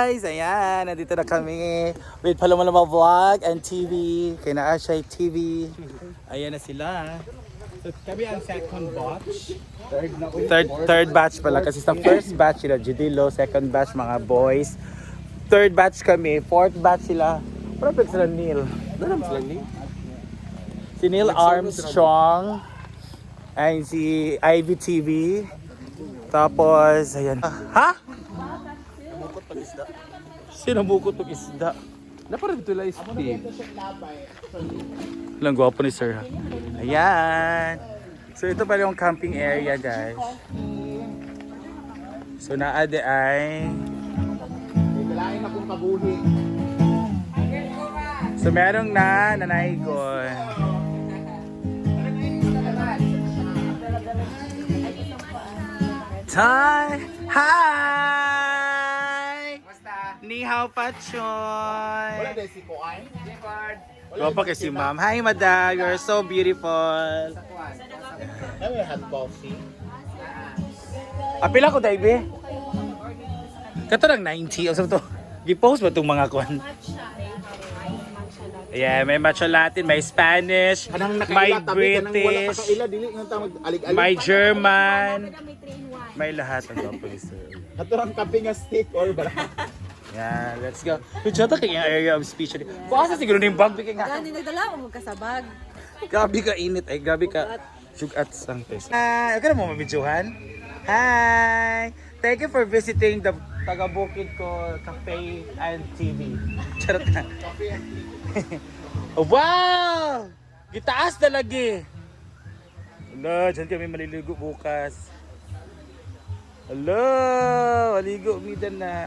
guys! Ayan, nandito na kami with Paloma Vlog and TV. Kay Naashay TV. Ayan na sila. So, kami ang second batch. Third batch pala kasi sa first batch sila Judilo, second batch mga boys. Third batch kami, fourth batch sila. Wala pa sila Neil. Wala sila Neil. Si Neil Armstrong. Ay si Ivy TV. Tapos, ayan. Ha? Bukot pag isda. Sino bukot ng isda? Naparang ito lang Steve. Ilang gwapo ni sir ha. Ayan. So ito pala yung camping area guys. So naade ay Kailangan akong pabuhi. so merong nanaygon. Hi! Ni hao pachoy. Wala dahil si Kuan. Gwapo kasi ma'am. Hi madam, you're so beautiful. Ay, may hot coffee. Apila ko daibe. Kato lang 90 o sa to. Gi-post ba tong mga kon? Yeah, may matcha Latin, may Spanish, may British, may German, may lahat ng gwapo ni sir. Ito ang kaping nga stick or bala. Yeah, let's go. Kuchata kay yung area of speech. Kuasa siguro na yung bag bigay nga. Gani nagdala mo kasabag. Gabi ka init ay gabi ka sugat sang test. Hi, okay na mo mabidyohan? Hi! Thank you for visiting the taga-bukid ko Cafe and TV. Charot na. Oh, wow! Gitaas na lagi. Hala, dyan kami maliligo bukas. Hala, maligo midan na.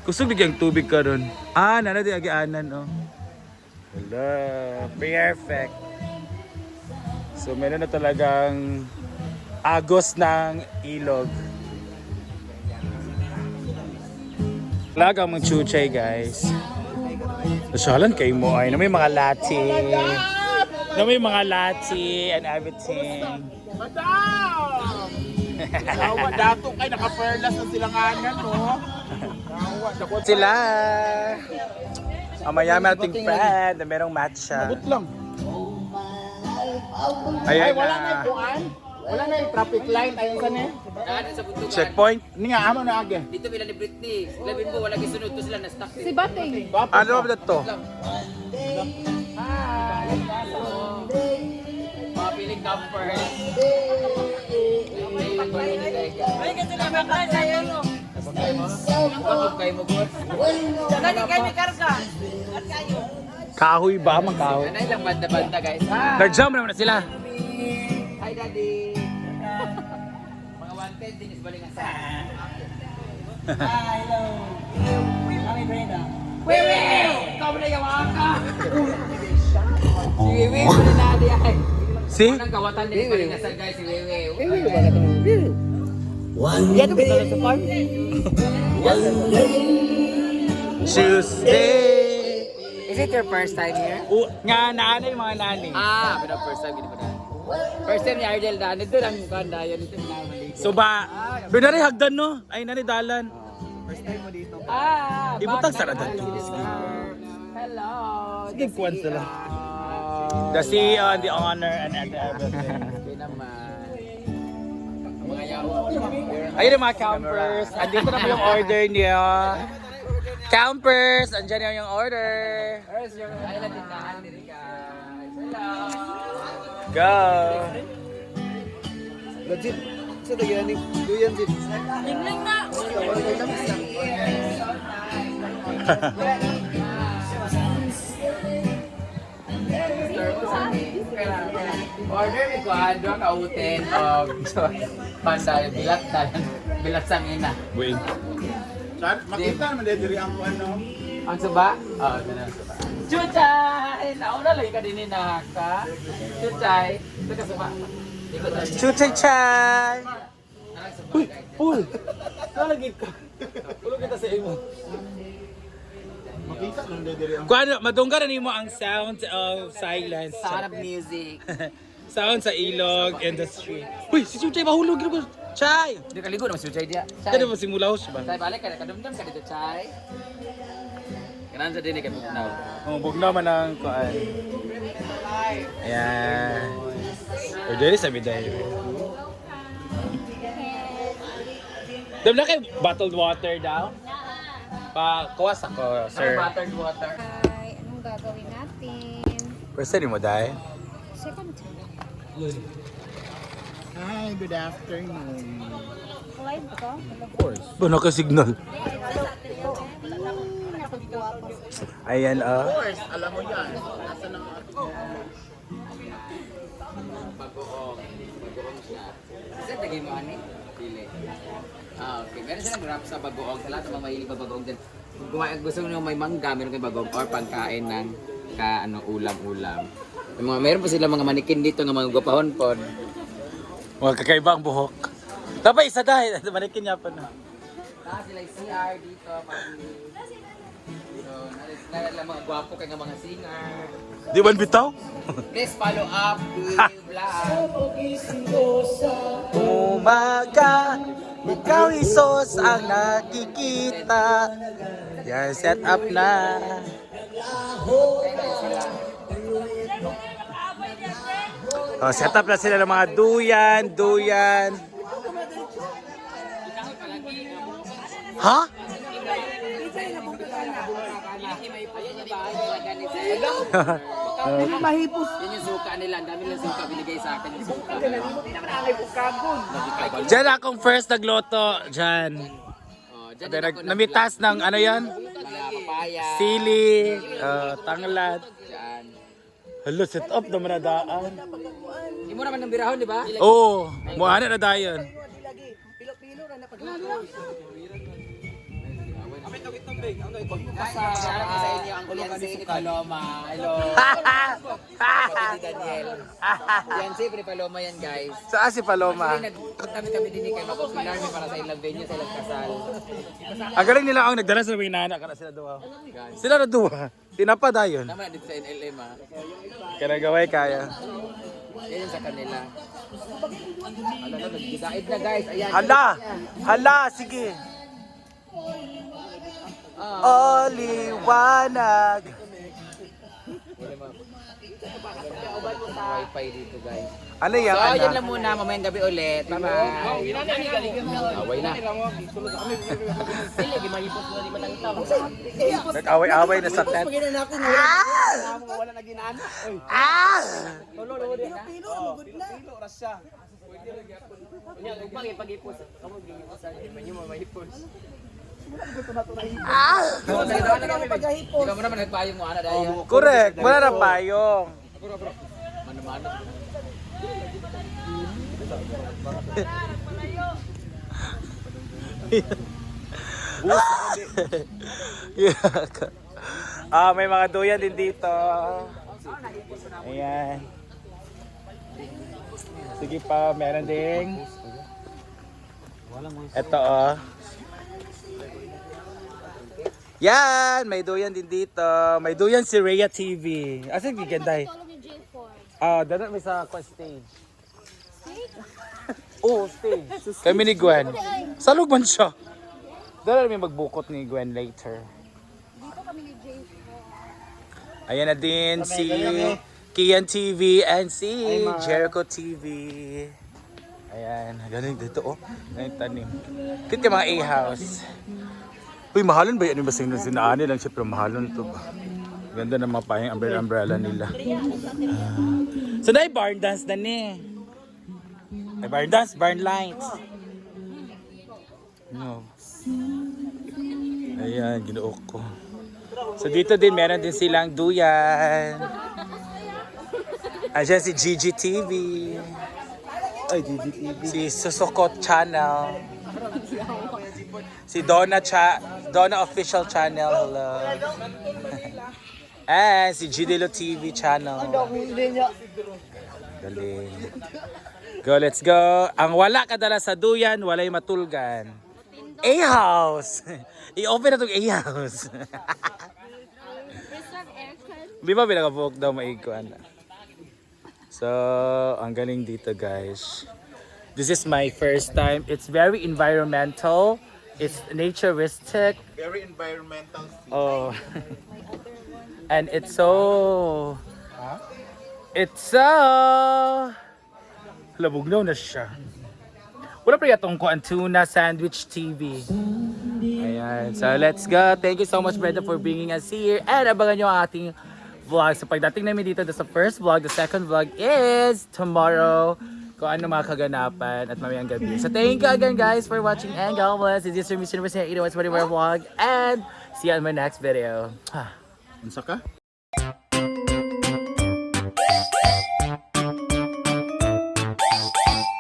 Kusog bigyan tubig ka ron. Ah, nana di agianan oh. Hala, perfect. So meron na talagang agos ng ilog. Talagang mga chuchay guys. Nasyalan kayo mo ay na may mga latte. Na may mga latte and everything. Madam! Nawa, dato kay naka-perlas na silanganan, no? Nawa, dakot Sila. Ang mayami ating friend na merong matcha. Abot lang. Ayan Ay, wala na na. yung Kuan. Wala na yung traffic light. Ayun sa ne. Sa buntukan. Checkpoint. Hindi nga, amo na age. Dito pila ni Britney. Labin mo, wala kisunod to sila na stuck. Si Bateng. Ano ba to? Mga piling campers. Ay, kasi naman ka sa'yo. Kapag kayo mo, boss. Gani kayo may karga. At kayo. Kahoy ba? Magkahoy. Ano ilang banda-banda, guys? Nag-jump naman na sila. Hi, Daddy. Mga wanted, dinis balingan sa. Hello. Kami Brenda. Wewe! Ikaw na yawa ka! Si Wewe, pala na di ay. Si? Unang kawatan dinis balingan sa guys, si Wewe. Wewe ba na ito? Yan ito kita sa farm. Tuesday. Is it your first time here? Nga naanay mga nani. Ah, pero first time gini pa na. First time ni Ardel na nito lang kanda yan ito na mali. So ba, doon na rin hagdan no? Ay nani dalan. Ah, Ibutang sarado. Hello. Sige, kuwan sila. The CEO and the honor and everything. Okay naman. Ang mga yawa. Ayun yung mga campers. Andito na po yung order niyo. Campers, andyan na yung order. Where's your island in Tahan, diri guys? Hello. Go! Legit. Sa tagilan ni Duyan, Jit. Lingling na. Order ni ko doon ka uten og panda bilat sang ina. Wait. Makita naman dito ang ano. Ang suba? Oh, ganun ang suba. Chuchay! Nauna lang ka din na ka. Chuchay. Ito ka suba. Ikot tayo. Chuchay-chay! Anong suba, guys? Uy! Nalagit ka. Ulo kita sa imo. Makita naman dito ang Kung ano, madunggan na mo ang sound of silence. Sound of music. Sound sa ilog and the street. Uy, si Chuchay mahulog. Chay! Di kaligo naman si Chay dia. Kaya mo simulaw siya ba? Chay balik ka na kadumdum ka dito Chay. Kanan sa dinig kay bugnaw. Bugnaw man ang kuan. Ayan. O dili sa biday. Dam na kay bottled water daw? Kuwas ako, sir. Buttered water. Ay, anong gagawin natin? Pwede ni mo dahil? Second time. Hi, good afternoon. Live ka? Of course. Ba naka-signal? Ayan Of course, alam mo yan. Nasa ng Bagoong. Bagoong siya. Kasi lagi mo ani? Dili. Okay. Meron silang wrap sa bagoong. Sa lahat ng mga mahilig sa bagoong din. Kung gusto nyo may mangga, meron kayong bagoong or pagkain ng ulam-ulam. Meron pa sila mga manikin dito ng mga gupahon-pon. mga kakaiba ang buhok. Dapat isa dahil. Manikin niya pa na. Lahat sila yung CR dito. So, nalala mga gwapo kay nga mga singer. Di ba bitaw? Please follow up the vlog. Umaga, ikaw Isos ang nakikita. Yan, set up na. Oh, set up na sila ng mga duyan. Ha? Mahipos. Yan yung suka nila. Ang dami nilang suka. Binigay sa akin yung suka. Diyan akong first nagloto. Diyan. Namitas ng ano yan? Papaya. Sili, tanglad. Yan. Hello, set up naman na daan. Hindi mo naman ng birahon, di ba? Oo, muhana na dayon. Shoutout sa inyo ang fiancé ni Paloma. Hello. Kapatid ni Daniel. Fiancé ni Paloma yan, guys. Saan si Paloma? Kami din kay Makupilar para sa ilang venue sa ilang kasal. Ang galing nila ang nagdala sa mga nana kana sila duha. Sila na duha. Tinapa dayon. Tama na dito sa NLM ha. Kaya gaway kaya. Yan yung sa kanila. Hala na, nag-decide na guys. Ayan. Hala, sige. Oh, liwanag. Wi-Fi dito guys. Ano yan? So, Ano? yun lang muna. Mamayang gabi ulit. Bye-bye. Away na. Nag-away-away na sa tent. Ah! Ah! Ikaw mo naman nagpayong mo, ana dahil. Correct. Wala na payong. Mano-mano. May mga duyan din dito. Ayan. Sige pa, meron ding. Ito Yan, may duyan din dito. May duyan si Rhea TV. Asa giganday? Dala may sa stage. Oh, stage. Kami ni Gwen. Salog man siya. Dala may magbukot ni Gwen later. Dito kami ni J4. Ayan na din si Kian TV and si Jericho TV. Ayan, galing dito Galing tanim. Kit mga A-house. Uy, mahalon ba yan? Yung basing nung sinaani lang siya, pero mahalon to ba? Ganda ng mga pahing umbrella nila. So, na barn dance na ni. Ay, barn dance, barn lights. No. Ayan, ginuok ko. So, dito din, meron din silang duyan. Ayan si Gigi TV. Ay, Gigi TV. Si Susukot Channel. Si Donna Official Channel, hello. And si Gidelo TV Channel. Dali. Go, let's go. Ang wala kadala sa duyan, walay matulgan. A-house. I-open na itong A-house. Di ba pinaka-book daw maiguan? So, ang galing dito guys. This is my first time. It's very environmental. It's naturistic. Very environmental. Oh. And it's so... It's so... Labugnaw na siya. Wala pa yatong kuan tuna sandwich TV. Ayan. So let's go. Thank you so much, Brenda, for bringing us here. And abangan nyo ang ating vlog. So pagdating namin dito sa first vlog, the second vlog is tomorrow. Kung ano mga kaganapan at mamayang gabi. So thank you again, guys, for watching. And God bless. This is your Miss Universe 801 vlog. And see you on my next video. Unsa ka?